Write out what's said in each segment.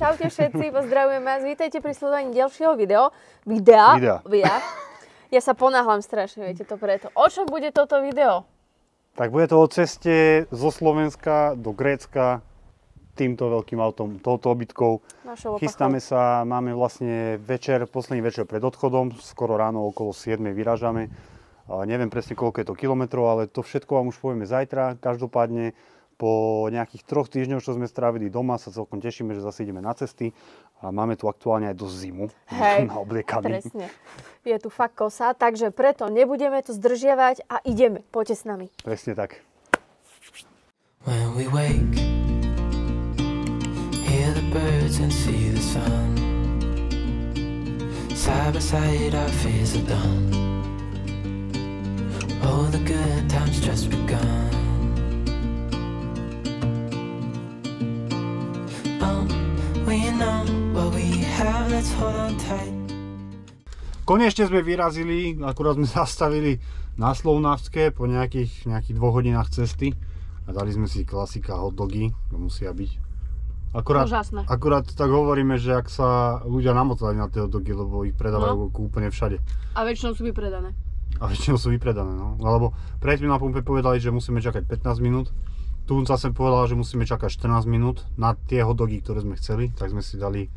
Čaute všetci, pozdravujem vás, vítajte pri sledovaní ďalšieho videa. Ja sa ponáhľam strašne, viete to preto. O čom bude toto video? Tak bude to o ceste zo Slovenska do Grécka týmto veľkým autom, touto obytkou. Chystáme sa, máme vlastne posledný večer pred odchodom, skoro ráno okolo 7 vyrážame. Neviem presne koľko je to kilometrov, ale to všetko vám už povieme zajtra. Každopádne po nejakých 3 týždňoch, čo sme strávili doma, sa celkom tešíme, že zase ideme na cesty. A máme tu aktuálne aj dosť zimu. Hej, naobliekaní. Presne. Je tu fakt kosa, takže preto nebudeme tu zdržiavať a ideme. Poďte s nami. Presne tak. When we wake, hear the birds and see the sun. Side by side our fears are done. Oh, the good times just begun. Konečne sme vyrazili, akurát sme zastavili na Slovnavské po nejakých 2 hodinách cesty a dali sme si klasika hot dogy, to musia byť. Akurát tak hovoríme, že ak sa ľudia namotali na tie hot dogy, lebo ich predávajú úplne všade. A väčšinou sú vypredané. No. Alebo predtým na pumpe povedali, že musíme čakať 15 minút. Tu zase povedala, že musíme čakať 14 minút na tie hot dogy, ktoré sme chceli, tak sme si dali,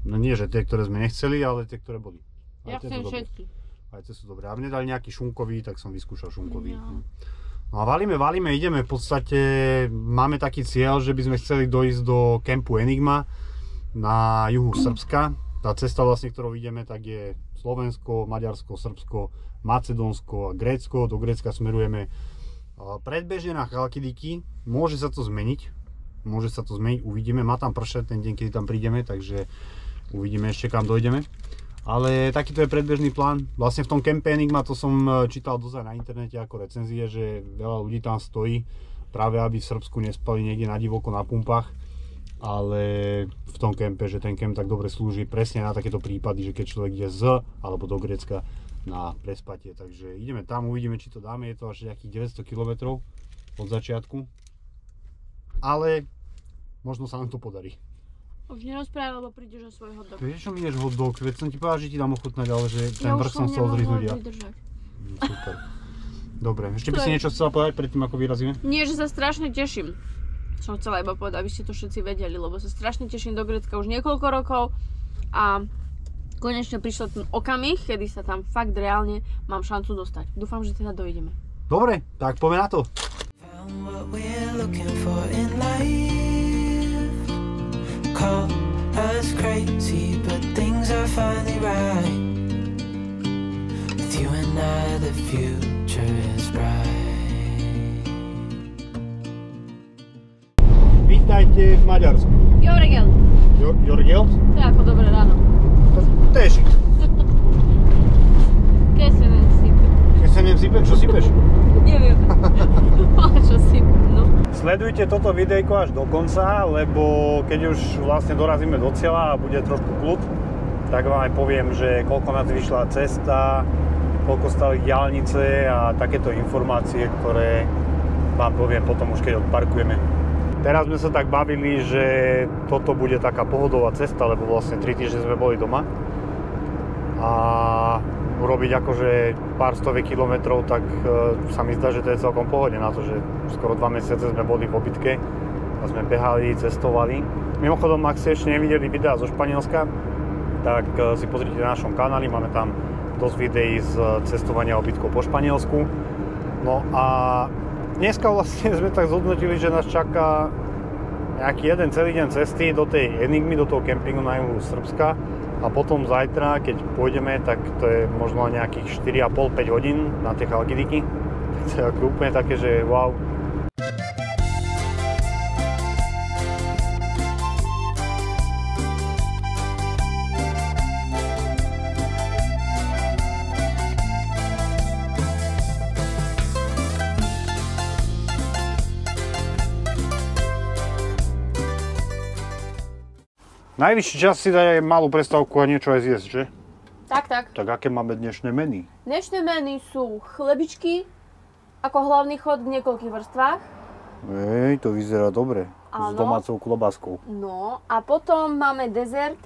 no nie, že tie, ktoré sme nechceli, ale tie, ktoré boli. Ja chcem všetky. Aj tie sú dobré. A mne dali nejaký šunkový, tak som vyskúšal šunkový. No a valíme, ideme. V podstate máme taký cieľ, že by sme chceli dojsť do kempu Enigma na juhu Srbska. Tá cesta vlastne, ktorou ideme, tak je Slovensko, Maďarsko, Srbsko, Macedónsko a Grécko. Do Grécka smerujeme predbežne na Chalkidiki. Môže sa to zmeniť, uvidíme. Má tam pršať ten deň, kedy tam prídeme, takže uvidíme ešte kam dojdeme. Ale takýto je predbežný plán. Vlastne v tom kempe Enigma, to som čítal dosť na internete ako recenzie, že veľa ľudí tam stojí, práve aby v Srbsku nespali niekde na divoko na pumpách. Ale v tom kempe, že ten kemp tak dobre slúži presne na takéto prípady, že keď človek ide alebo do Grécka na prespatie. Takže ideme tam, uvidíme, či to dáme. Je to až nejakých 900 km od začiatku. Ale možno sa nám to podarí. Už nerozprávaj, lebo prídeš na svoj hot dog. Vieš, čo minieš hot dog? Veď som ti povedal, že ti dám ochutnať, ale že ten vrch som chcel odriznúť ja. Super. Dobre, ešte by si niečo chcela povedať predtým, ako vyrazíme? Nie, že sa strašne teším. Som chcela iba povedať, aby ste to všetci vedeli, lebo sa strašne teším do Grécka už niekoľko rokov a konečne prišiel ten okamih, kedy sa tam fakt reálne mám šancu dostať. Dúfam, že teda dojdeme. Dobre, tak poďme na to. Vítajte v Maďarsku. Jorgelt. Jorgelt? To je ako dobré ráno. To je šik. Kesenem sype. Kesenem sype? Čo sypeš? Neviem. Ale čo sypem, no. Sledujte toto videjko až do konca, lebo keď už vlastne dorazíme do cieľa a bude trošku kľud, tak vám aj poviem, že koľko nás vyšla cesta, koľko stali diaľnice a takéto informácie, ktoré vám poviem potom už keď odparkujeme. Teraz sme sa tak bavili, že toto bude taká pohodová cesta, lebo vlastne 3 týždne sme boli doma. A urobiť akože pár stoviek kilometrov, tak sa mi zdá, že to je celkom pohode na to, že skoro 2 mesiace sme boli v obytke a sme behali, cestovali. Mimochodom, ak ste ešte nevideli videa zo Španielska, tak si pozrite na našom kanáli, máme tam dosť videí z cestovania obytkov po Španielsku. No a dneska vlastne sme tak zhodnotili, že nás čaká nejaký jeden celý deň cesty do tej Enigmy, do toho kempingu na juhu Srbska a potom zajtra, keď pôjdeme, tak to je možno nejakých 4,5-5 hodín na tie Chalkidiky. To je úplne také, že wow. Najvyšší čas si dať malú prestávku a niečo aj zjesť, že? Tak. Tak aké máme dnešné meny? Dnešné meny sú chlebičky, ako hlavný chod v niekoľkých vrstvách. To vyzerá dobre. s domácou klobáskou. No a potom máme dezert,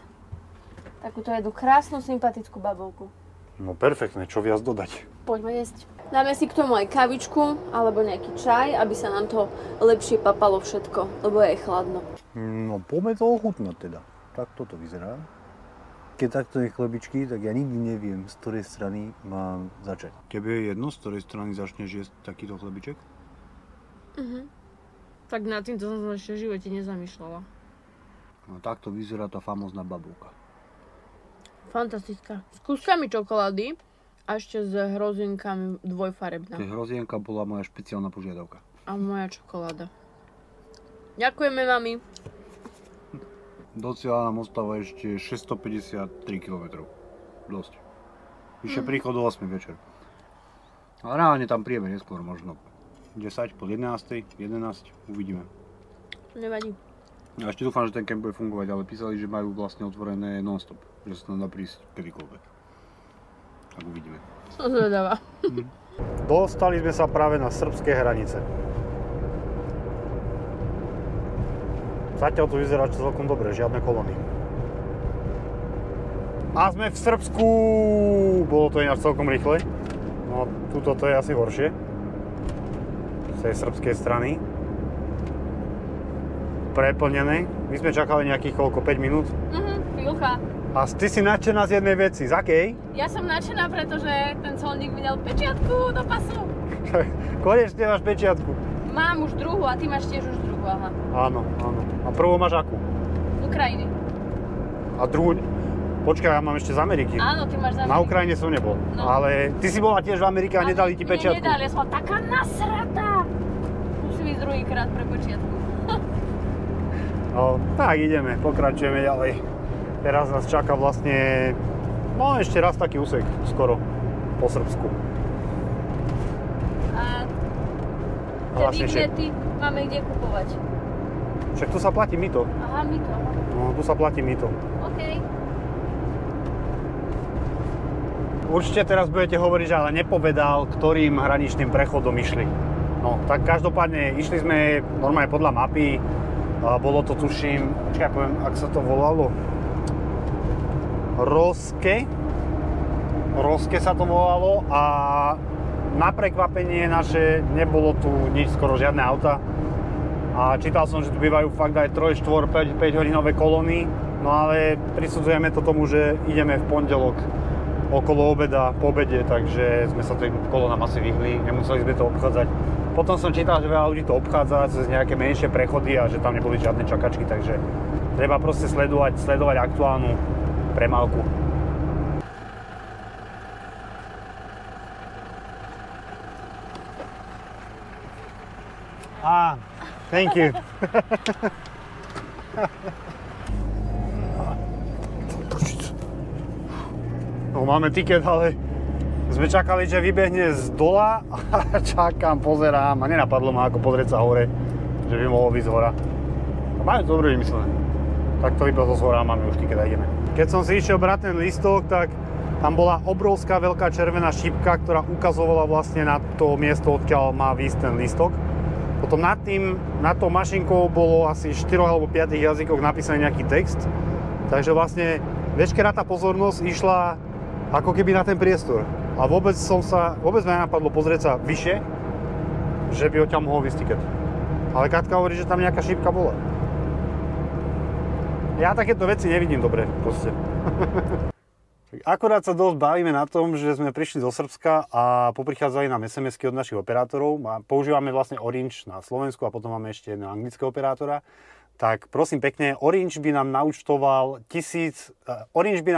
takúto jednu krásnu, sympatickú babovku. No perfektné, čo viac dodať? Poďme jesť. Dáme si k tomu aj kavičku alebo nejaký čaj, aby sa nám to lepšie papalo všetko, lebo je chladno. No poďme to ochutnať teda. Tak toto vyzerá. Keď takto je chlebičky, tak ja nikdy neviem, z ktorej strany mám začať. Tebe je jedno, z ktorej strany začneš jesť takýto chlebiček? Tak nad týmto som sa ešte v živote nezamýšľala. No takto vyzerá tá famózna babovka. Fantastická. S kúskami čokolády a ešte s hrozienkami dvojfarebná. Hrozienka bola moja špeciálna požiadavka. A moja čokoláda. Ďakujeme, mami. Do cieľa nám ostáva ešte 653 km. Dosť. Vyše príchod o 8 večer. Ale reálne tam príjeme neskôr, možno 10, po 11, 11, uvidíme. Nevadí. Ja ešte dúfam, že ten kemp bude fungovať, ale písali, že majú vlastne otvorené non-stop. Že sa tam dá prísť kedykoľvek. Tak uvidíme. Som zvedavá. Dostali sme sa práve na srbské hranice. Zatiaľ to vyzerá celkom dobre, žiadne kolóny. A sme v Srbsku! Bolo to ináč celkom rýchle. No, tuto to je asi horšie. Z tej srbskej strany. Preplnené. My sme čakali nejakých koľko, 5 minút? Chvíľka. A ty si nadšená z jednej veci, z akej? Ja som nadšená, pretože ten colník mi dal pečiatku do pasu. Konečne máš pečiatku. Mám už druhú a ty máš tiež už druhú, aha. Áno, áno. A prvú máš akú? Z Ukrajiny. A druhú... Počkaj, ja mám ešte z Ameriky. Áno, ty máš z Ameriky. Na Ukrajine som nebol. No. Ale ty si bola tiež v Amerike a nedali ti pečiatku. Nie, nedali, ja som taká nasratá. Musím ísť druhýkrát pre pečiatku. No, tak ideme, pokračujeme ďalej. Teraz nás čaká vlastne, no ešte raz taký úsek, skoro, po Srbsku. A tie Vlastne výknety máme kde kupovať. Však tu sa platí mýto. Aha, my to. No, tu sa platí mýto. OK. Určite teraz budete hovoriť, že ale nepovedal, ktorým hraničným prechodom išli. No, tak každopádne išli sme normálne podľa mapy. A bolo to, tuším, počkaj, poviem, ak sa to volalo, Roske sa to volalo a na prekvapenie naše nebolo tu nič, skoro žiadne auta. A čítal som, že tu bývajú fakt aj 3, 4, 5 hodinové kolóny, no ale prisudzujeme to tomu, že ideme v pondelok okolo obeda, po obede, takže sme sa tým kolónam asi vyhli, nemuseli sme to obchádzať. Potom som čítal, že veľa ľudí to obchádza cez nejaké menšie prechody a že tam neboli žiadne čakačky, takže treba proste sledovať aktuálnu premávku. Thank you. No, máme tiket, ale sme čakali, že vybehne z dola a čakám, pozerám a nenapadlo ma ako pozrieť sa hore, že by mohol byť z hora. A majú to dobre vymyslené. Tak to iba zo zhora máme už tiket a ideme. Keď som si išiel brať ten listok, tak tam bola obrovská veľká červená šípka, ktorá ukazovala vlastne na to miesto, odkiaľ má výjsť ten listok. Potom nad tou mašinkou bolo asi 4 alebo 5 jazykoch napísaný nejaký text. Takže vlastne veškerá tá pozornosť išla ako keby na ten priestor. A vôbec ma nenapadlo pozrieť sa vyššie, že by odtiaľ mohol výjsť tiket. Ale Katka hovorí, že tam nejaká šípka bola. Ja takéto veci nevidím dobre, proste. Akurát sa dosť bavíme na tom, že sme prišli do Srbska a poprichádzali nám SMS-ky od našich operátorov. Používame vlastne Orange na Slovensku a potom máme ešte jedného anglického operátora. Tak prosím pekne, Orange by nám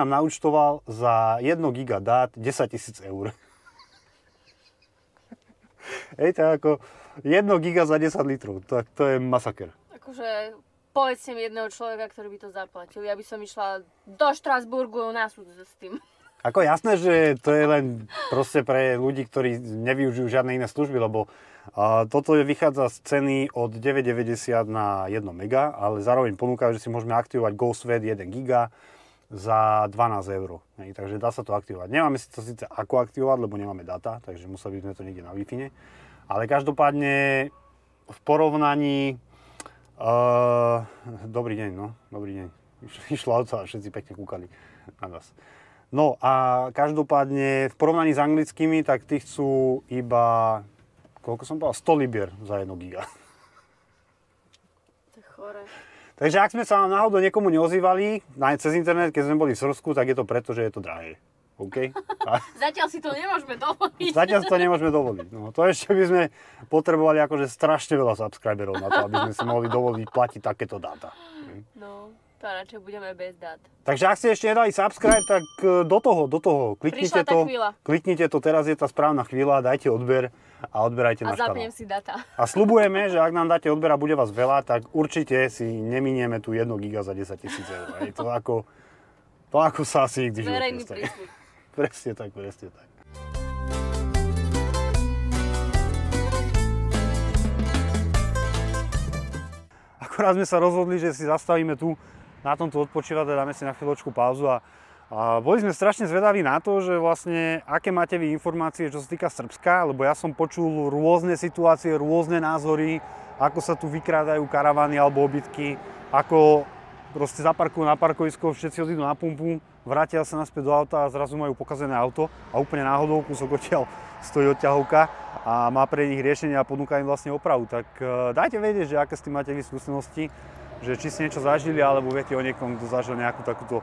naúčtoval za 1 giga dát 10 000 eur. Hej, tak ako 1 giga za 10 litrov, tak to je masaker. Akože povedzte mi jedného človeka, ktorý by to zaplatil. Ja by som išla do Štrasburgu na súd s tým. Ako jasné, že to je len proste pre ľudí, ktorí nevyužijú žiadne iné služby, lebo toto vychádza z ceny od 9,90 na 1 mega, ale zároveň ponúkajú, že si môžeme aktivovať GoSvet 1 giga za 12 eur. Takže dá sa to aktivovať. Nemáme si to síce ako aktivovať, lebo nemáme data, takže museli by sme to niekde na Wi-Fi. Ale každopádne v porovnaní Dobrý deň, no. Dobrý deň. Išlo auto a všetci pekne kúkali na vás. No a každopádne v porovnaní s anglickými, tak tí chcú iba, koľko som povedal, 100 libier za 1 giga. To je chore. Takže ak sme sa náhodou niekomu neozývali cez internet, keď sme boli v Srbsku, tak je to preto, že je to drahé. OK? Zatiaľ si to nemôžeme dovoliť. Zatiaľ si to nemôžeme dovoliť. No, to ešte by sme potrebovali akože strašne veľa subscriberov na to, aby sme si mohli dovoliť platiť takéto dáta. No, to radšej budeme bez dát. Takže ak ste ešte nedali subscribe, tak do toho. Kliknite to. Kliknite to, teraz je tá správna chvíľa, dajte odber a odberajte náš kanál. A zapnem si data. A sľubujeme, že ak nám dáte odber a bude vás veľa, tak určite si neminieme tu 1 giga za 10 000 eur. To ako sa asi nikdy verejný prísľub. Presne tak. Akorát sme sa rozhodli, že si zastavíme tu na tomto odpočívadle, dáme si na chvíľočku pauzu a boli sme strašne zvedaví na to, že vlastne aké máte vy informácie, čo sa týka Srbska, lebo ja som počul rôzne situácie, rôzne názory, ako sa tu vykrádajú karavany alebo obytky, ako proste zaparkujú na parkovisko, všetci odídu na pumpu, vrátia sa naspäť do auta a zrazu majú pokazené auto a úplne náhodou kúsok odtiaľ stojí odťahovka a má pre nich riešenie a ponúka im vlastne opravu. Tak dajte vedieť, že aké s tým máte vy skúsenosti, že či ste niečo zažili, alebo viete o niekom, kto zažil nejakú takúto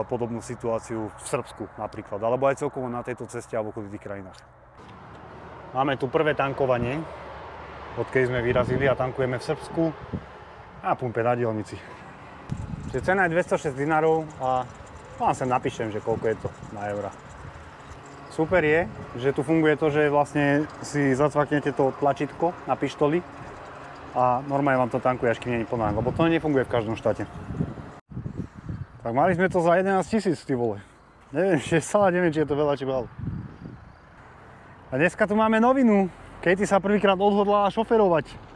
podobnú situáciu v Srbsku napríklad, alebo aj celkovo na tejto ceste alebo v okolitých krajinách. Máme tu prvé tankovanie, odkedy sme vyrazili a tankujeme v Srbsku a pumpe na diaľnici. Cena je 206 dinárov a vám sem napíšem, že koľko je to na eurá. Super je, že tu funguje to, že vlastne si zacvaknete to tlačítko na pištoli a normálne vám to tankuje, až kým nie je plná, lebo to nefunguje v každom štáte. Tak mali sme to za 11 000, ty vole. Neviem, neviem, či je to veľa, či málo. A dneska tu máme novinu. Katie sa prvýkrát odhodlala šoferovať.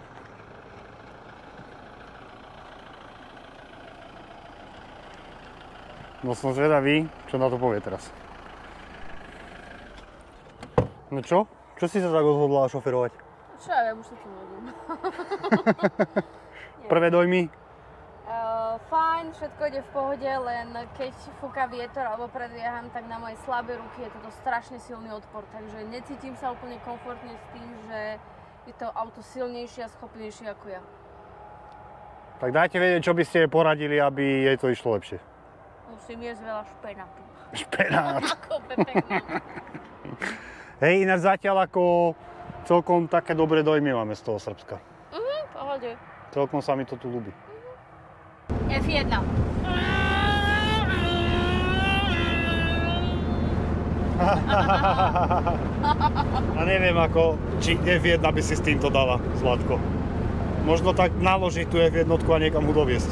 No som zvedavý, čo na to povie teraz. No čo? Čo si sa tak odhodlala šoferovať? Čo ja viem, už sa tu neviem. Prvé dojmy? Fajn, všetko ide v pohode, len keď fúka vietor alebo predbieham, tak na moje slabé ruky je toto strašne silný odpor. Takže necítim sa úplne komfortne s tým, že je to auto silnejšie a schopnejšie ako ja. Tak dajte vedieť, čo by ste poradili, aby jej to išlo lepšie. Musím jesť veľa špenátu. Špenát. Ako pepekno. Hej, ináč zatiaľ ako celkom také dobré dojmy máme z toho Srbska. Pohode. Celkom sa mi to tu ľúbi. F1. A neviem ako, či F1 by si s týmto dala, Zlatko. Možno tak naložiť tú F1 a niekam ho doviesť.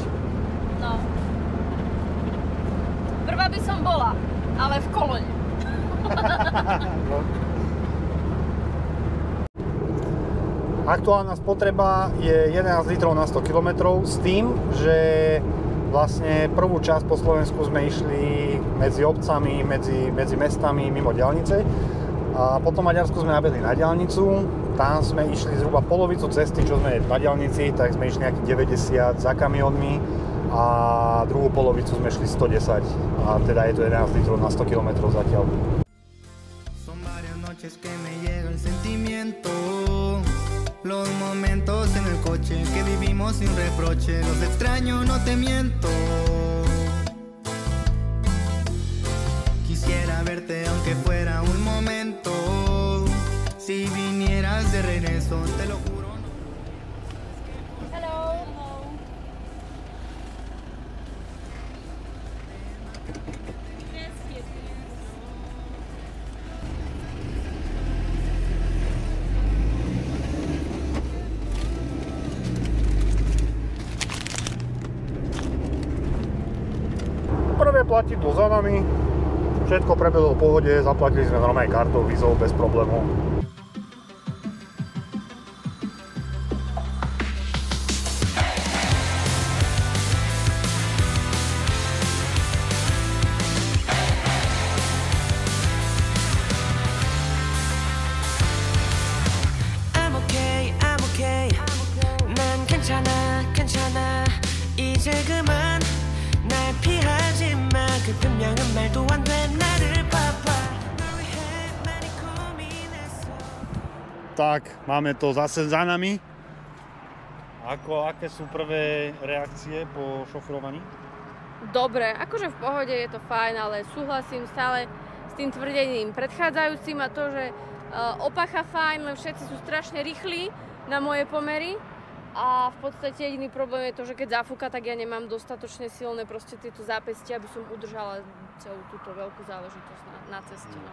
No. Prvá by som bola, ale v kolone. No. Aktuálna spotreba je 11 litrov na 100 km s tým, že vlastne prvú časť po Slovensku sme išli medzi obcami, medzi mestami mimo diaľnice a potom v Maďarsku sme nabehli na diaľnicu. Tam sme išli zhruba polovicu cesty, čo sme na diaľnici, tak sme išli nejakých 90 za kamionmi a druhú polovicu sme šli 110 a teda je to 11 litrov na 100 km zatiaľ. Los momentos en el coche que vivimos sin reproche, los extraño, no te miento. Quisiera verte aunque fuera un momento, si vinieras de regreso, te lo juro. Hello. Prvé platidlo za nami, všetko prebehlo v pohode, zaplatili sme normálne kartou, vízou bez problémov. I'm okay, 난 괜찮아 분명한 말도 안 돼 나를 봐봐 널 위해 많이 고민했어 Tak, máme to zase za nami. Aké sú prvé reakcie po šofirovaní? Dobre, akože v pohode je to fajn, ale súhlasím stále s tým tvrdením predchádzajúcim a to, že opacha fajn, len všetci sú strašne rýchli na moje pomery a v podstate jediný problém je to, že keď zafúka, tak ja nemám dostatočne silné proste tieto zápästia, aby som udržala celú túto veľkú záležitosť na ceste. No.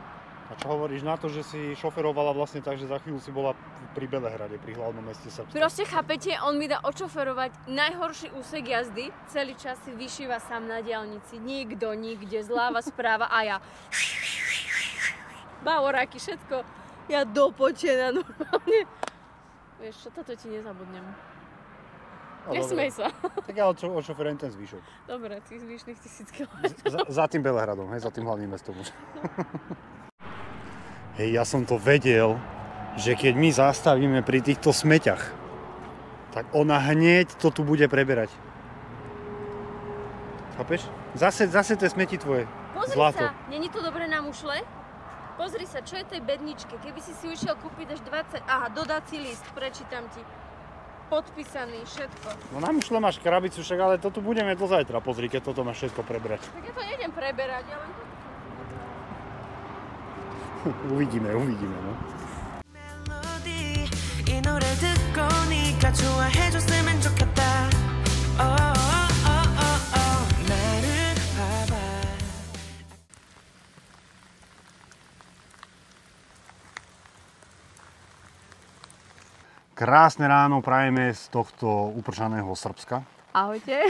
A čo hovoríš na to, že si šoferovala vlastne tak, že za chvíľu si bola pri Belehrade, pri hlavnom meste Srbska? Proste chápete, on mi dá odšoferovať najhorší úsek jazdy, celý čas si vyšíva sám na diaľnici, nikto, nikde, zľava, správa a ja bavoráky, všetko, ja dopočená normálne. Vieš čo, toto ti nezabudnem. No, Nesmej sa. Tak ja odšoferujem ten zvyšok. Dobre, tých zvyšných 1000 km. Za tým Belehradom, hej, za tým hlavným mestom. Hej, ja som to vedel, že keď my zastavíme pri týchto smeťach, tak ona hneď to tu bude preberať. Chápeš? Zase tie smeti tvoje. Pozri Zlato. sa, není to dobre na mušle? Pozri sa, čo je tej bedničke? Keby si ušiel kúpiť až 20... Aha, dodací list, prečítam ti. Podpísaný, všetko. No na mušle máš krabicu však, ale to tu budeme do zajtra, pozri, keď toto máš všetko prebrať. Tak ja to nejdem preberať, ja len to... Uvidíme, no. 멜로디 이 노래 듣고 네가 좋아해줬으면 좋겠다 나를 봐봐 Krásne ráno prajeme z tohto upršaného Srbska. Ahojte.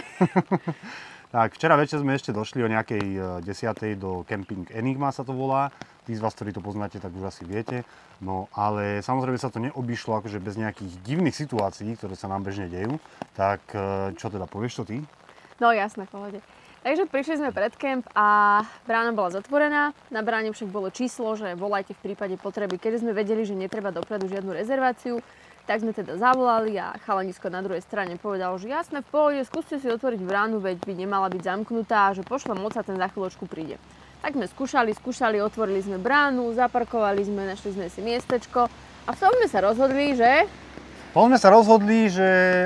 Tak, včera večer sme ešte došli o nejakej 10:00 do Camping Enigma sa to volá. Tí z vás, ktorí to poznáte, tak už asi viete. No, ale samozrejme sa to neobyšlo akože bez nejakých divných situácií, ktoré sa nám bežne dejú. Tak, čo teda, povieš to ty? No jasné, v pohode. Takže prišli sme pred kemp a brána bola zatvorená. Na bráne však bolo číslo, že volajte v prípade potreby. Keď sme vedeli, že netreba dopredu žiadnu rezerváciu, tak sme teda zavolali a chalanisko na druhej strane povedal, že jasné, v pohode, skúste si otvoriť bránu, veď by nemala byť zamknutá a že pošlem moc a ten za chvíľočku príde. Tak sme skúšali, otvorili sme bránu, zaparkovali sme, našli sme si miestečko a v tom sme sa rozhodli, že...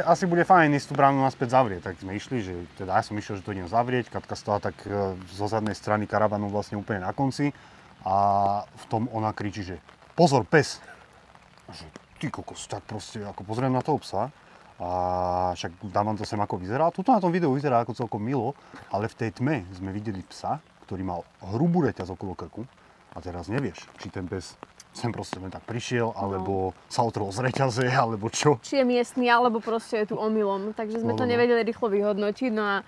asi bude fajn ísť tú bránu naspäť zavrieť. Tak sme išli, že teda ja som išiel, že to idem zavrieť. Katka stála tak zo zadnej strany karavanu vlastne úplne na konci a v tom ona kričí, že pozor, pes! A že ty kokos, tak proste ako pozriem na toho psa a však dávam to sem ako vyzerá. Tuto na tom videu vyzerá ako celkom milo, ale v tej tme sme videli psa, ktorý mal hrubú reťaz okolo krku a teraz nevieš, či ten pes sem proste len tak prišiel, alebo sa otrhol z reťaze, alebo čo. Či je miestny, alebo proste je tu omylom. Takže sme to nevedeli rýchlo vyhodnotiť. No a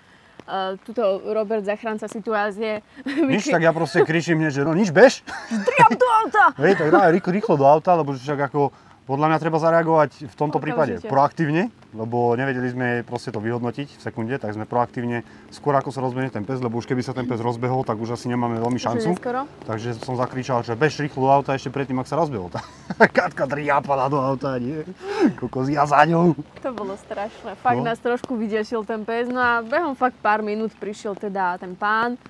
tuto Robert, zachránca situácie. Nič, tak ja proste kričím hneď, že no nič, bež. Driam do auta! Hej, tak daj rýchlo do auta, lebo však ako podľa mňa treba zareagovať v tomto prípade proaktívne, lebo nevedeli sme proste to vyhodnotiť v sekunde, tak sme proaktívne, skôr ako sa rozbehne ten pes, lebo už keby sa ten pes rozbehol, tak už asi nemáme veľmi šancu. Takže som zakričal, že bež rýchlo do auta ešte predtým, ak sa rozbehol. Katka driapala do auta, nie? Kokos, ja za ňou. To bolo strašné. Fakt nás trošku vydešil ten pes, no a behom fakt pár minút prišiel teda ten pán,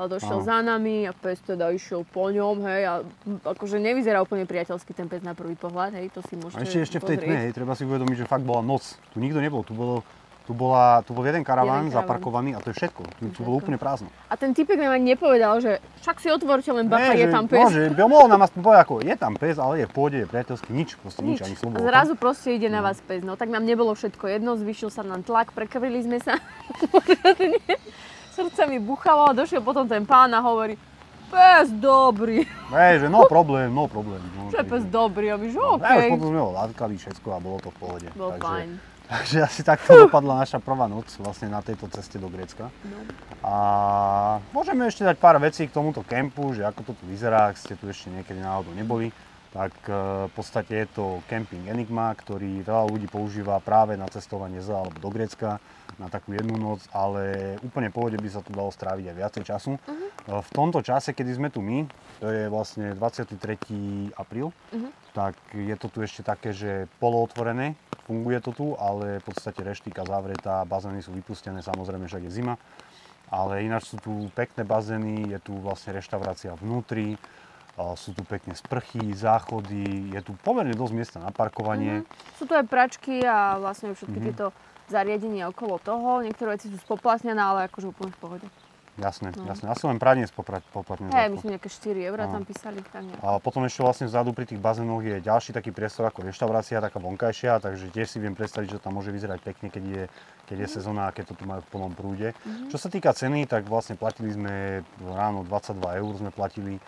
došiel za nami a pes teda išiel po ňom, hej, a akože nevyzerá úplne priateľsky ten pes na prvý pohľad, hej, to si môžete pozrieť. A ešte v tej tme, hej, treba si uvedomiť, že fakt bola noc. Tu nikto nebol, tu bol jeden karaván zaparkovaný a to je všetko. Tu bolo úplne prázdno. A ten typek nám ani nepovedal, že však si otvorte, len bacha, je tam pes. No, že by mohol nám aspoň povedať, ako je tam pes, ale je v pôde, je priateľský, nič, proste nič ani slovo. Zrazu proste ide na vás pes, no tak nám nebolo všetko jedno, zvýšil sa nám tlak, prekrvili sme sa. Srdce mi buchalo a došiel potom ten pán a hovorí, pes dobrý. Hej, že no problém. Že pes dobrý, a my, že okej. Okay. Potom sme ho látkali všetko a bolo to v pohode. Bolo fajn. Takže asi takto dopadla naša prvá noc vlastne na tejto ceste do Grécka. No. A môžeme ešte dať pár vecí k tomuto kempu, že ako to tu vyzerá, ak ste tu ešte niekedy náhodou neboli. Tak v podstate je to Camping Enigma, ktorý veľa ľudí používa práve na cestovanie alebo do Grécka na takú jednu noc, ale úplne v pohode by sa tu dalo stráviť aj viacej času. V tomto čase, kedy sme tu my, to je vlastne 23. apríl, tak je to tu ešte také, že polootvorené, funguje to tu, ale v podstate reštika zavretá, bazény sú vypustené, samozrejme však je zima. Ale ináč sú tu pekné bazény, je tu vlastne reštaurácia vnútri, sú tu pekne sprchy, záchody, je tu pomerne dosť miesta na parkovanie. Sú tu aj pračky a vlastne všetky tieto zariadenia okolo toho. Niektoré veci sú spoplatnené, ale akože úplne v pohode. Jasné, jasné. Asi len pranie spoplatnené. Myslím, nejaké 4 eurá tam písali. Tak a potom ešte vlastne vzadu pri tých bazénoch je ďalší taký priestor ako reštaurácia, taká vonkajšia, takže tiež si viem predstaviť, že tam môže vyzerať pekne, keď je sezóna a keď to tu majú v plnom prúde. Čo sa týka ceny, tak vlastne platili sme ráno 22 eur sme platili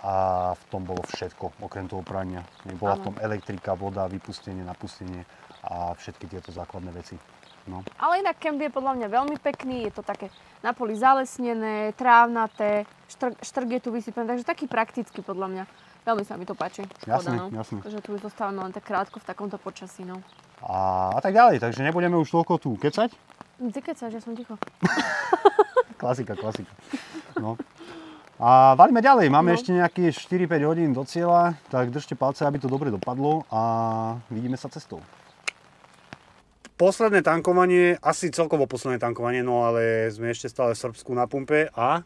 a v tom bolo všetko, okrem toho prania. Bola v tom elektrika, voda, vypustenie, napustenie a všetky tieto základné veci. No. Ale inak kemp je podľa mňa veľmi pekný, je to také na poli zalesnené, trávnaté, štrk je tu vysypený, takže taký praktický podľa mňa. Veľmi sa mi to páči. Jasné, no. jasné. Takže tu zostávame len tak krátko v takomto počasí, no. A tak ďalej, takže nebudeme už toľko tu kecať. Ty kecáš, ja som ticho. Klasika. No. A valíme ďalej, máme ešte nejaké 4-5 hodín do cieľa, tak držte palce, aby to dobre dopadlo a vidíme sa cestou. Posledné tankovanie, asi celkovo posledné tankovanie, no ale sme ešte stále v Srbsku na pumpe a...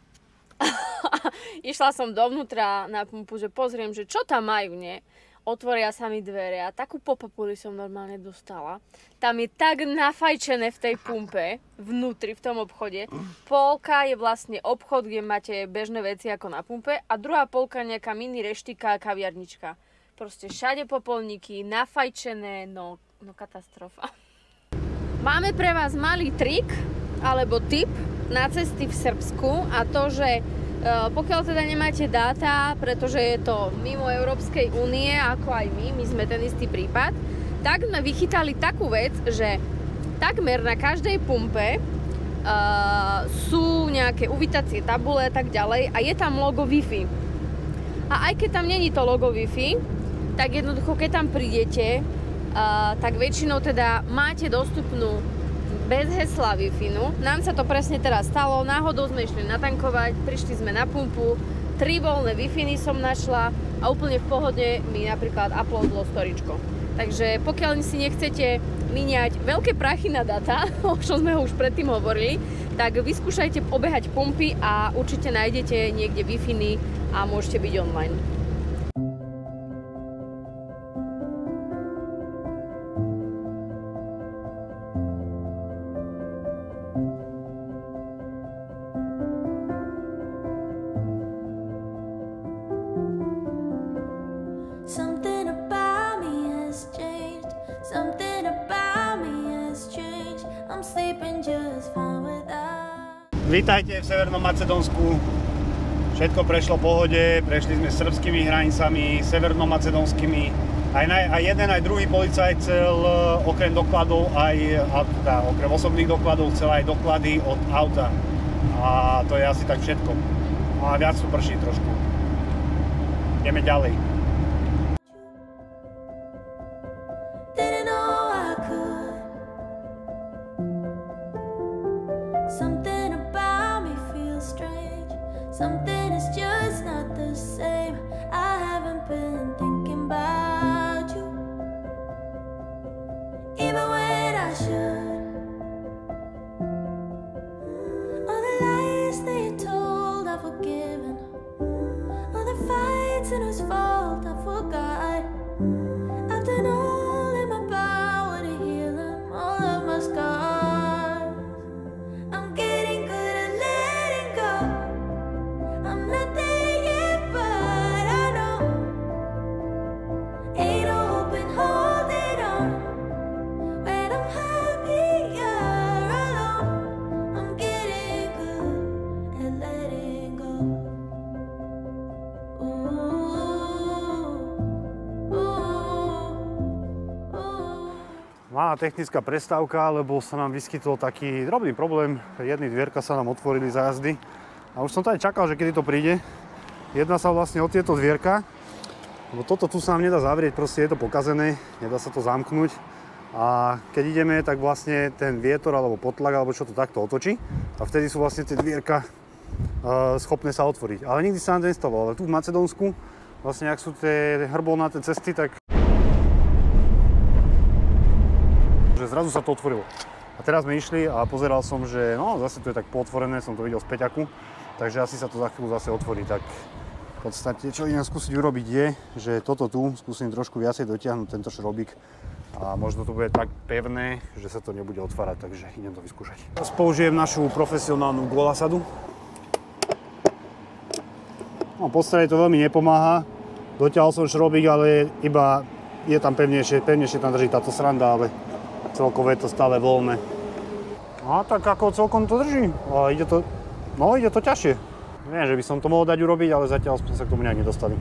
Išla som dovnútra na pumpu, že pozriem, že čo tam majú, nie? Otvoria sa mi dvere a takú popapuli som normálne dostala. Tam je tak nafajčené v tej pumpe, vnútri, v tom obchode. Polka je vlastne obchod, kde máte bežné veci ako na pumpe a druhá polka nejaká mini reštika a kaviarnička. Proste všade popolníky, nafajčené, no katastrofa. Máme pre vás malý trik, alebo tip na cesty v Srbsku a to, že pokiaľ teda nemáte dáta, pretože je to mimo Európskej únie, ako aj my sme ten istý prípad, tak sme vychytali takú vec, že takmer na každej pumpe sú nejaké uvítacie tabule a tak ďalej a je tam logo Wi-Fi. A aj keď tam není to logo Wi-Fi, tak jednoducho, keď tam prídete, tak väčšinou teda máte dostupnú bez hesla Wi-Fi. Nám sa to presne teraz stalo, náhodou sme išli natankovať, prišli sme na pumpu, 3 voľné Wi-Fi som našla a úplne v pohode mi napríklad uploadlo storičko. Takže pokiaľ si nechcete míňať veľké prachy na data, o čom sme ho už predtým hovorili, tak vyskúšajte obehať pumpy a určite nájdete niekde Wi-Fi a môžete byť online. Something about me has changed. Something about me has changed. I'm sleeping just fine without. Vítajte v Severnom Macedónsku. Všetko prešlo v pohode, prešli sme srbskými hranicami, severnomacedónskymi. Aj jeden, aj druhý policajt chcel okrem dokladov, okrem osobných dokladov, chcel aj doklady od auta. A to je asi tak všetko. A viac tu prší trošku. Ideme ďalej. Didn't know I could. Something about me feels strange. Something is just not the same. I haven't been thinking about you, even when I should. All the lies that you told, I've forgiven. All the fights and whose fault I forgot. I've done all in my power to heal them, all of my scars. I'm getting good at letting go. I'm not there yet, but I know ain't no hope in holding on when I'm happier alone. I'm getting good at letting go. Malá technická prestávka, lebo sa nám vyskytol taký drobný problém. Jedny dvierka sa nám otvorili za jazdy. A už som to aj čakal, že kedy to príde. Jedná sa vlastne o tieto dvierka. Lebo toto tu sa nám nedá zavrieť, proste je to pokazené, nedá sa to zamknúť. A keď ideme, tak vlastne ten vietor alebo potlak, alebo čo to takto otočí. A vtedy sú vlastne tie dvierka schopné sa otvoriť. Ale nikdy sa nám to nestalo. Ale tu v Macedónsku, vlastne ak sú tie hrbovnaté cesty, tak zrazu sa to otvorilo. A teraz sme išli a pozeral som, že no zase tu je tak pootvorené, som to videl z peťaku, takže asi sa to za chvíľu zase otvorí. Tak v podstate, čo idem skúsiť urobiť je, že toto tu skúsim trošku viacej dotiahnuť, tento šrobík. A možno to bude tak pevné, že sa to nebude otvárať, takže idem to vyskúšať. Teraz použijem našu profesionálnu golasadu. No, v podstate to veľmi nepomáha. Dotiahol som šrobík, ale iba je tam pevnejšie tam drží táto sranda, ale celkovo je to stále voľné. A tak ako celkom to drží, ale ide to ťažšie. Neviem, že by som to mohol dať urobiť, ale zatiaľ sme sa k tomu nejak nedostali.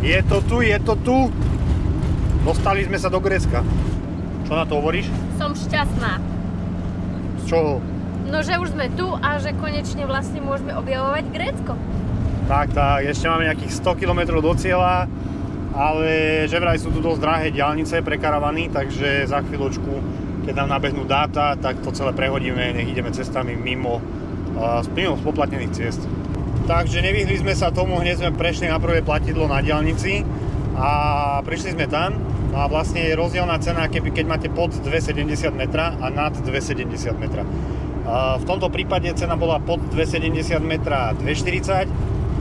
Je to tu. Dostali sme sa do Grécka. Čo na to hovoríš? Som šťastná. Z čoho? No, že už sme tu a že konečne vlastne môžeme objavovať Grécko. Tak, ešte máme nejakých 100 km do cieľa, ale že vraj sú tu dosť drahé diaľnice pre karavany, takže za chvíľočku, keď nám nabehnú dáta, tak to celé prehodíme, nech ideme cestami mimo spoplatnených ciest. Takže nevyhli sme sa tomu, hneď sme prešli na prvé platidlo na diaľnici a prišli sme tam a vlastne je rozdielna cena, keď máte pod 2,70 metra a nad 2,70 metra. V tomto prípade cena bola pod 2,70 metra 2,40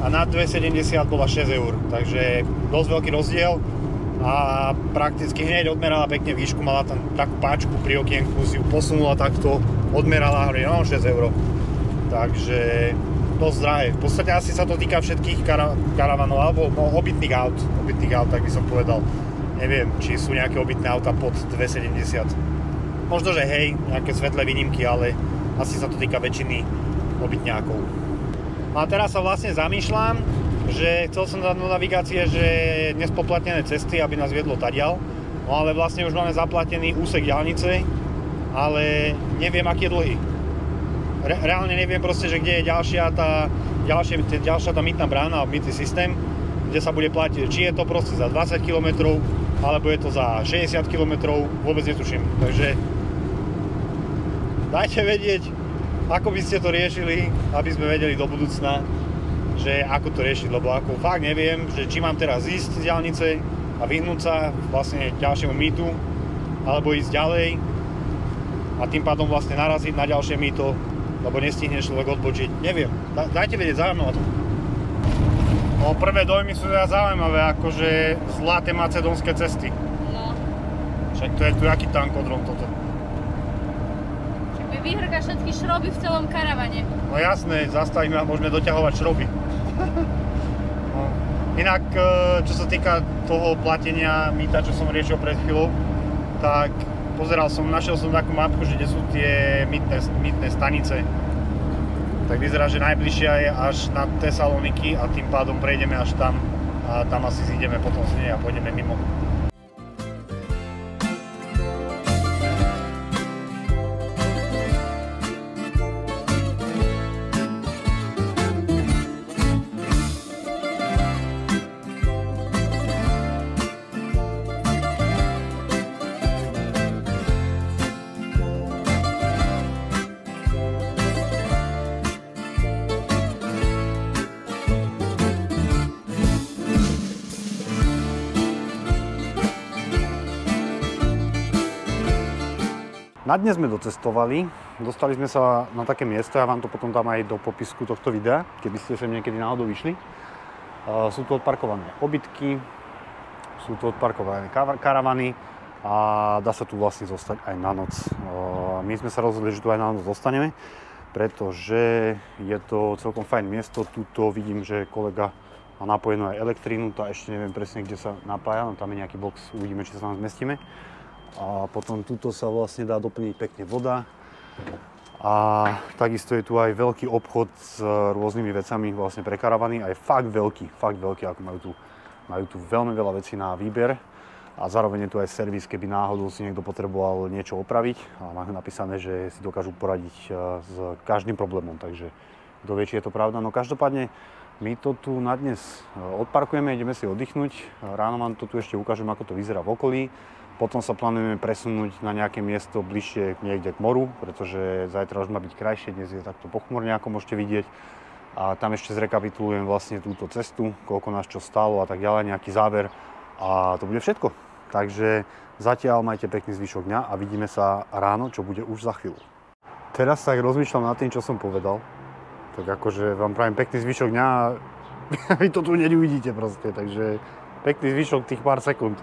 a nad 2,70 bola 6 eur, takže dosť veľký rozdiel a prakticky hneď odmerala pekne výšku, mala tam takú páčku pri okienku, si ju posunula takto, odmerala, hovorí, no 6 eur, takže dosť drahé. V podstate asi sa to týka všetkých karavanov alebo obytných aut, tak by som povedal. Neviem, či sú nejaké obytné auta pod 2,70. Možno, že hej, nejaké svetlé výnimky, ale asi sa to týka väčšiny obytňákov. A teraz sa vlastne zamýšľam, že chcel som dať do navigácie, že nespoplatnené cesty, aby nás viedlo tadiaľ. No ale vlastne už máme zaplatený úsek diaľnice, ale neviem, aký je dlhý. Reálne neviem proste, že kde je ďalšia tá mýtna brána a mýtny systém, kde sa bude platiť. Či je to proste za 20 km, alebo je to za 60 km, vôbec netuším. Takže dajte vedieť, ako by ste to riešili, aby sme vedeli do budúcna, že ako to riešiť, lebo ako fakt neviem, že či mám teraz ísť z diaľnice a vyhnúť sa vlastne ďalšiemu mýtu, alebo ísť ďalej a tým pádom vlastne naraziť na ďalšie mýto, lebo nestihne človek odbočiť. Neviem, dajte vedieť, zaujímavé to. No, prvé dojmy sú teda zaujímavé, akože zlaté macedónske cesty. No. Však to je tu aký tankodrom toto. Však by vyhrga všetky šroby v celom karavane. No jasné, zastavíme a môžeme doťahovať šroby. No. Inak, čo sa týka toho platenia mýta, čo som riešil pred chvíľou, tak našiel som takú mapku, že kde sú tie mýtne stanice. Tak vyzerá, že najbližšia je až na Tesaloniky a tým pádom prejdeme až tam a tam asi zídeme potom z nej a pôjdeme mimo. Na dnes sme docestovali, dostali sme sa na také miesto, ja vám to potom dám aj do popisku tohto videa, keby ste sem niekedy náhodou vyšli. Sú tu odparkované obytky, sú tu odparkované karavany a dá sa tu vlastne zostať aj na noc. My sme sa rozhodli, že tu aj na noc zostaneme, pretože je to celkom fajn miesto. Tuto vidím, že kolega má napojenú aj elektrínu, to ešte neviem presne, kde sa napája, no tam je nejaký box, uvidíme, či sa tam zmestíme. A potom tuto sa vlastne dá doplniť pekne voda a takisto je tu aj veľký obchod s rôznymi vecami vlastne pre karavany, aj fakt veľký, ako majú tu veľmi veľa vecí na výber a zároveň je tu aj servis, keby náhodou si niekto potreboval niečo opraviť a majú napísané, že si dokážu poradiť s každým problémom, takže kto vie, či je to pravda. No každopádne my to tu na dnes odparkujeme, ideme si oddychnúť, ráno vám to tu ešte ukážem, ako to vyzerá v okolí. Potom sa plánujeme presunúť na nejaké miesto bližšie niekde k moru, pretože zajtra už má byť krajšie, dnes je takto pochmurne, ako môžete vidieť. a tam ešte zrekapitulujem vlastne túto cestu, koľko nás čo stálo a tak ďalej, nejaký záver a to bude všetko. Takže zatiaľ majte pekný zvyšok dňa a vidíme sa ráno, čo bude už za chvíľu. Teraz sa rozmýšľam nad tým, čo som povedal. Tak akože vám prajem pekný zvyšok dňa a vy to tu neuvidíte proste, takže pekný zvyšok tých pár sekúnd.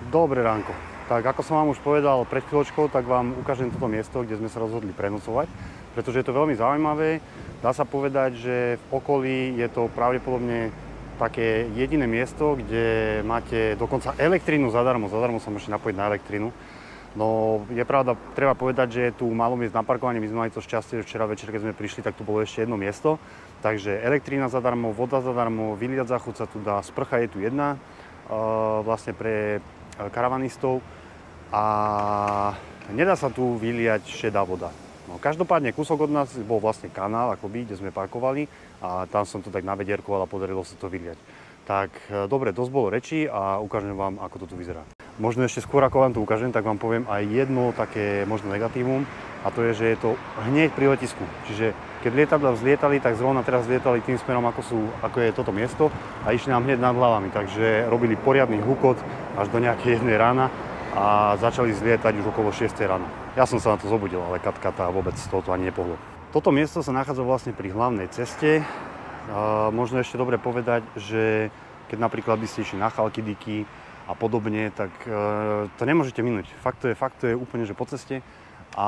Dobré ránko. Tak ako som vám už povedal pred chvíľočkou, tak vám ukážem toto miesto, kde sme sa rozhodli prenocovať, pretože je to veľmi zaujímavé. Dá sa povedať, že v okolí je to pravdepodobne také jediné miesto, kde máte dokonca elektrínu zadarmo. Zadarmo sa môžete napojiť na elektrínu. No je pravda, treba povedať, že je tu málo miest na parkovanie. My sme mali to šťastie, že včera večer, keď sme prišli, tak tu bolo ešte jedno miesto. Takže elektrína zadarmo, voda zadarmo, vyliať záchod sa tu dá, sprcha je tu jedna vlastne pre karavanistov a nedá sa tu vyliať šedá voda. No, každopádne kúsok od nás bol vlastne kanál, akoby, kde sme parkovali a tam som to tak navedierkoval a podarilo sa to vyliať. Tak dobre, dosť bolo rečí a ukážem vám, ako to tu vyzerá. Možno ešte skôr, ako vám to ukážem, tak vám poviem aj jedno také možno negatívum a to je, že je to hneď pri letisku. Čiže keď lietadla vzlietali, tak zrovna teraz vzlietali tým smerom, ako je toto miesto a išli nám hneď nad hlavami. Takže robili poriadny hukot až do nejakej 1 rána a začali zlietať už okolo 6 rána. Ja som sa na to zobudil, ale Katka vôbec z toho ani nepohlo. Toto miesto sa nachádza vlastne pri hlavnej ceste. Možno ešte dobre povedať, že keď napríklad by ste išli na Chalkidiky a podobne, tak to nemôžete minúť. Fakt to je úplne, že po ceste a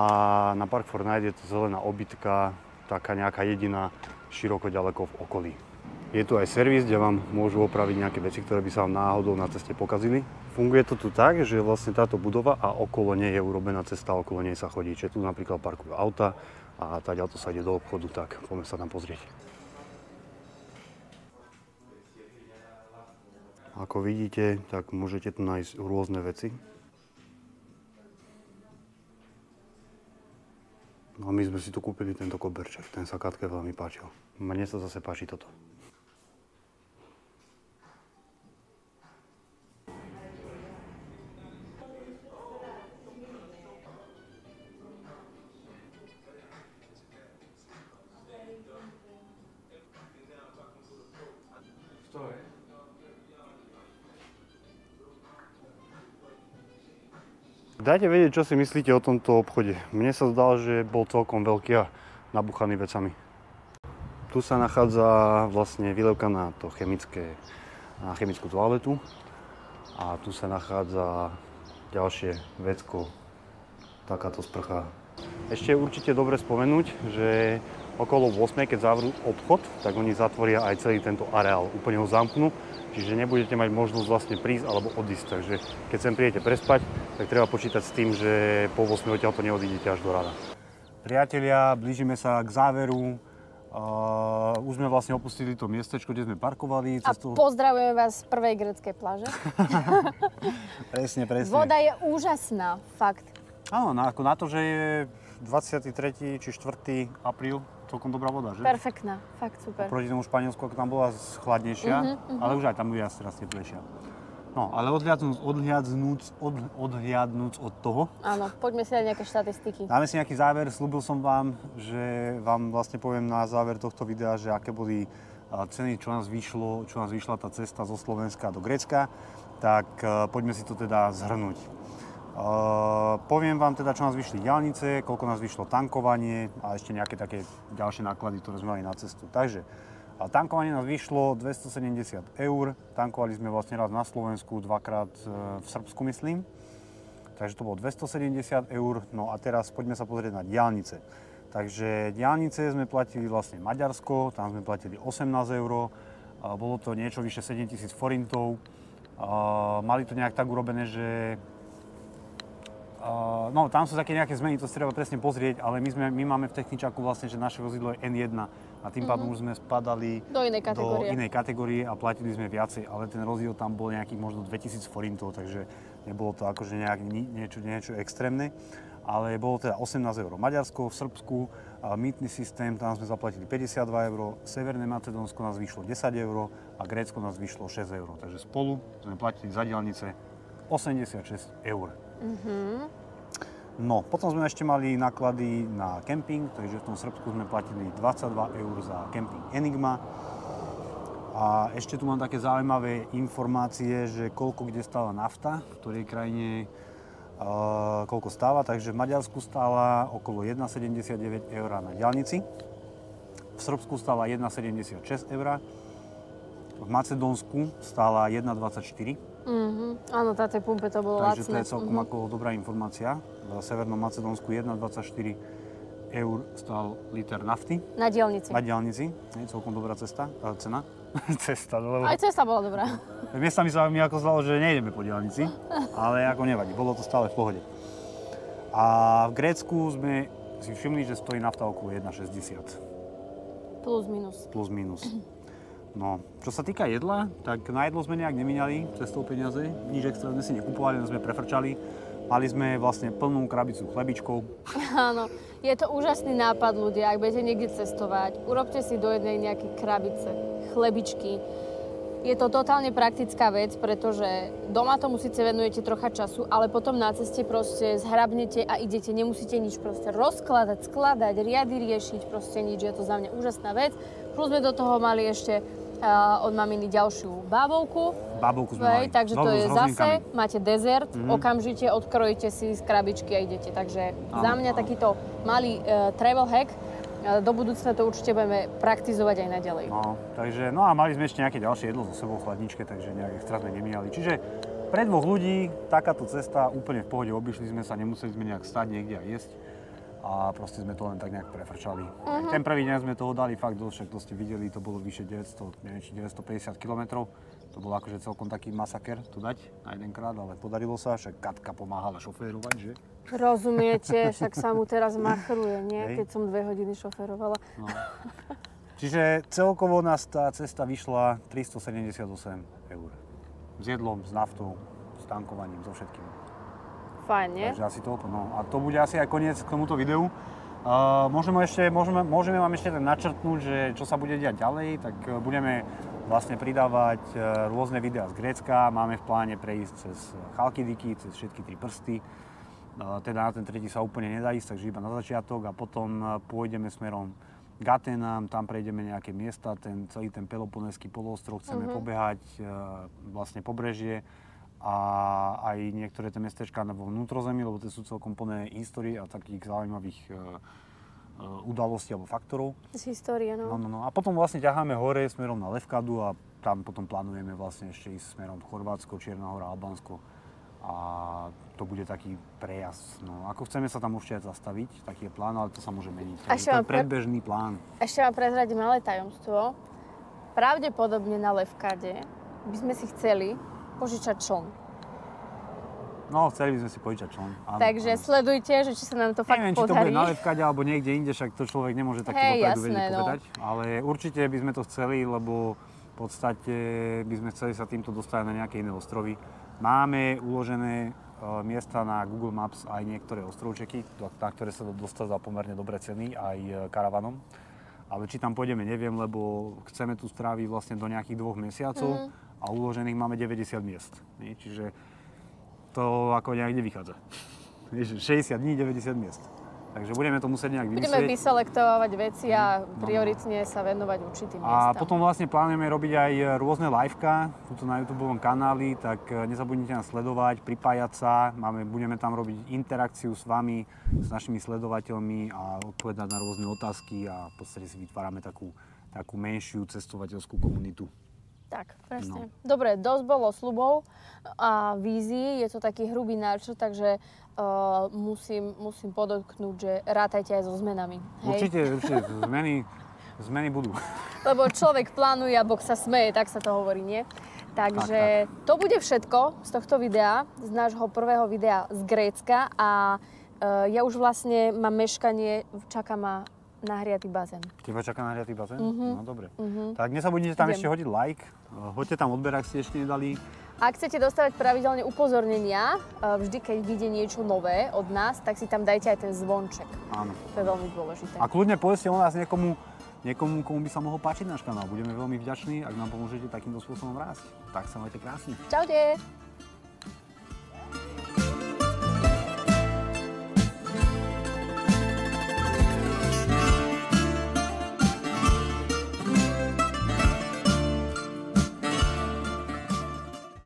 na Park for Night je to zelená obytka, taká nejaká jediná široko ďaleko v okolí. Je tu aj servis, kde vám môžu opraviť nejaké veci, ktoré by sa vám náhodou na ceste pokazili. Funguje to tu tak, že vlastne táto budova a okolo nej je urobená cesta, okolo nej sa chodí. Čiže tu napríklad parkujú auta a táďalto sa ide do obchodu, tak poďme sa tam pozrieť. Ako vidíte, tak môžete tu nájsť rôzne veci. No a my sme si tu kúpili tento koberček, ten sa Katke veľmi páčil. Mne sa zase páči toto. Dajte vedieť, čo si myslíte o tomto obchode. Mne sa zdalo, že bol celkom veľký a nabuchaný vecami. Tu sa nachádza vlastne výlevka na chemickú toaletu a tu sa nachádza ďalšie vecko, takáto sprcha. Ešte je určite dobre spomenúť, že okolo 8, keď zavrú obchod, tak oni zatvoria aj celý tento areál, úplne ho zamknú. Čiže nebudete mať možnosť vlastne prísť alebo odísť. Takže keď sem prídete prespať, tak treba počítať s tým, že po 8 odtiaľto neodídete až do rána. Priatelia, blížime sa k záveru. Už sme vlastne opustili to miestečko, kde sme parkovali. A pozdravujeme vás z prvej gréckej pláže. Presne. Voda je úžasná, fakt. Áno, ako na to, že je 23. či 4. apríl, celkom dobrá voda, že? Perfektná, fakt super. Oproti tomu Španielsku, ako tam bola chladnejšia, ale už aj tam bude asi raz teplejšia. No, ale odhliadnúc od toho. Áno, poďme si dať nejaké štatistiky. Dáme si nejaký záver, slúbil som vám, že vám vlastne poviem na záver tohto videa, že aké boli ceny, čo nás vyšla tá cesta zo Slovenska do Grécka, tak poďme si to teda zhrnúť. Poviem vám teda, čo nás vyšli diaľnice, koľko nás vyšlo tankovanie a ešte nejaké také ďalšie náklady, ktoré sme mali na cestu. Takže tankovanie nás vyšlo 270 €, tankovali sme vlastne raz na Slovensku, dvakrát v Srbsku myslím. Takže to bolo 270 €, no a teraz poďme sa pozrieť na diaľnice. Takže diaľnice sme platili vlastne Maďarsko, tam sme platili 18 €, bolo to niečo vyše 7000 forintov. Mali to nejak tak urobené, že no, tam sú také nejaké zmeny, to si treba presne pozrieť, ale my máme v techničáku vlastne, že naše vozidlo je N1 a tým pádom už sme spadali do inej kategórie a platili sme viacej, ale ten rozdiel tam bol nejakých možno 2000 forintov, takže nebolo to akože niečo extrémne, ale bolo teda 18 € Maďarsko, v Srbsku, mýtny systém, tam sme zaplatili 52 €, Severné Macedónsko nás vyšlo 10 € a Grécko nás vyšlo 6 €, takže spolu sme platili za diaľnice 86 eur. No, potom sme ešte mali náklady na kemping, takže v tom Srbsku sme platili 22 eur za kemping Enigma. A ešte tu mám také zaujímavé informácie, že koľko kde stála nafta, v ktorej krajine koľko stála. Takže v Maďarsku stála okolo 1,79 eur na diaľnici. V Srbsku stála 1,76 eur. V Macedónsku stála 1,24. Áno, na tej pumpe to bolo Takže lacné. to je celkom ako dobrá informácia. V Severnom Macedónsku 1,24 eur stál liter nafty. Na diaľnici. Na diaľnici. Je celkom dobrá cena. Cesta, lebo... Aj cesta bola dobrá. Miestami sa mi ako zdalo, že nejdeme po diaľnici, ale ako nevadí, bolo to stále v pohode. A v Grécku sme si všimli, že stojí nafta okolo 1,60. Plus minus. Plus minus. No, čo sa týka jedla, tak na jedlo sme nejak nemínali cestou peniaze, nič extra sme si nekupovali, len sme prefrčali. Mali sme vlastne plnú krabicu chlebičkov. Áno, je to úžasný nápad, ľudia, ak budete niekde cestovať, urobte si do jednej nejaké krabice, chlebičky. Je to totálne praktická vec, pretože doma tomu síce venujete trocha času, ale potom na ceste proste zhrabnete a idete, nemusíte nič proste rozkladať, skladať, riady riešiť, proste nič, je to za mňa úžasná vec. Plus sme do toho mali ešte od maminy ďalšiu bábovku. Bábovku sme mali. Takže to je zase, rozlinkami. máte dezert, okamžite odkrojíte si z krabičky a idete. Takže za mňa takýto malý travel hack, do budúcna to určite budeme praktizovať aj naďalej. No, takže, no a mali sme ešte nejaké ďalšie jedlo so sebou v chladničke, takže nejak extra sme nemínali. Čiže pre dvoch ľudí takáto cesta úplne v pohode, obišli sme sa, nemuseli sme nejak stať niekde a jesť. A proste sme to len tak nejak prefrčali. Ten prvý deň sme toho dali fakt dosť, však to ste videli, to bolo vyše 900, neviem, či 950 km. To bol akože celkom taký masaker to dať na jedenkrát, ale podarilo sa, však Katka pomáhala šoférovať, že? Rozumiete, však sa mu teraz machruje, nie? Hej. Keď som 2 hodiny šoférovala. No. Čiže celkovo nás tá cesta vyšla 378 eur. S jedlom, s naftou, s tankovaním, so všetkým. Fajn, nie? Takže asi toľko. No. A to bude asi aj koniec k tomuto videu. Môžeme vám ešte načrtnúť, že čo sa bude diať ďalej, tak budeme vlastne pridávať rôzne videá z Grécka. Máme v pláne prejsť cez Chalkidiky, cez všetky 3 prsty. Teda na ten tretí sa úplne nedá ísť, takže iba na začiatok a potom pôjdeme smerom k Atenám, tam prejdeme nejaké miesta, celý ten Peloponeský poloostrov chceme pobehať, vlastne pobrežie. A aj niektoré tie mestečká vo vnútrozemí, lebo tie sú celkom plné histórie a takých zaujímavých udalostí alebo faktorov. Z histórie, no. No. A potom vlastne ťaháme hore smerom na Levkadu a tam potom plánujeme vlastne ešte ísť smerom Chorvátsko, Čierna hora, Albánsko. A to bude taký prejazd. No, ako chceme sa tam určite zastaviť, taký je plán, ale to sa môže meniť. To je predbežný plán. Ešte vám prezradím malé tajomstvo. Pravdepodobne na Levkade by sme si chceli požičať čln. No, chceli by sme si požičať čln. Takže sledujte, že či sa nám to fakt neviem, podarí. či to bude na Levkade alebo niekde inde, však to človek nemôže takto dopredu vedieť povedať. Ale určite by sme to chceli, lebo v podstate by sme chceli sa týmto dostať na nejaké iné ostrovy. Máme uložené miesta na Google Maps aj niektoré ostrovčeky, na ktoré sa dostať za pomerne dobré ceny aj karavanom. Ale či tam pôjdeme, neviem, lebo chceme tu stráviť vlastne do nejakých 2 mesiacov. A uložených máme 90 miest. Čiže to ako nejak nevychádza. 60 dní, 90 miest. Takže budeme to musieť nejak vymyslieť. Budeme vyselektovať veci a prioritne sa venovať určitým miestam. A potom vlastne plánujeme robiť aj rôzne liveka tuto na YouTubeovom kanáli, tak nezabudnite nás sledovať, pripájať sa. Budeme tam robiť interakciu s vami, s našimi sledovateľmi a odpovedať na rôzne otázky a v podstate si vytvárame takú menšiu cestovateľskú komunitu. Tak, presne. No. Dobre, dosť bolo sľubov a vízií, je to taký hrubý náčrt, takže musím podotknúť, že rátajte aj so zmenami. Hej? Určite, zmeny budú. Lebo človek plánuje a Boh sa smeje, tak sa to hovorí, nie? Takže to bude všetko z tohto videa, z nášho prvého videa z Grécka a ja už vlastne mám meškanie, čaká ma nahriatý bazén. Teba čaká nahriatý bazén? No dobre. Tak nezabudnite tam ešte hodiť like, hoďte tam odber, ak ste ešte nedali. Ak chcete dostávať pravidelne upozornenia, vždy keď vyjde niečo nové od nás, tak si tam dajte aj ten zvonček. Áno. To je veľmi dôležité. A kľudne povedzte o nás niekomu, komu by sa mohol páčiť náš kanál. Budeme veľmi vďační, ak nám pomôžete takýmto spôsobom rásť. Tak sa majte krásne. Čaute!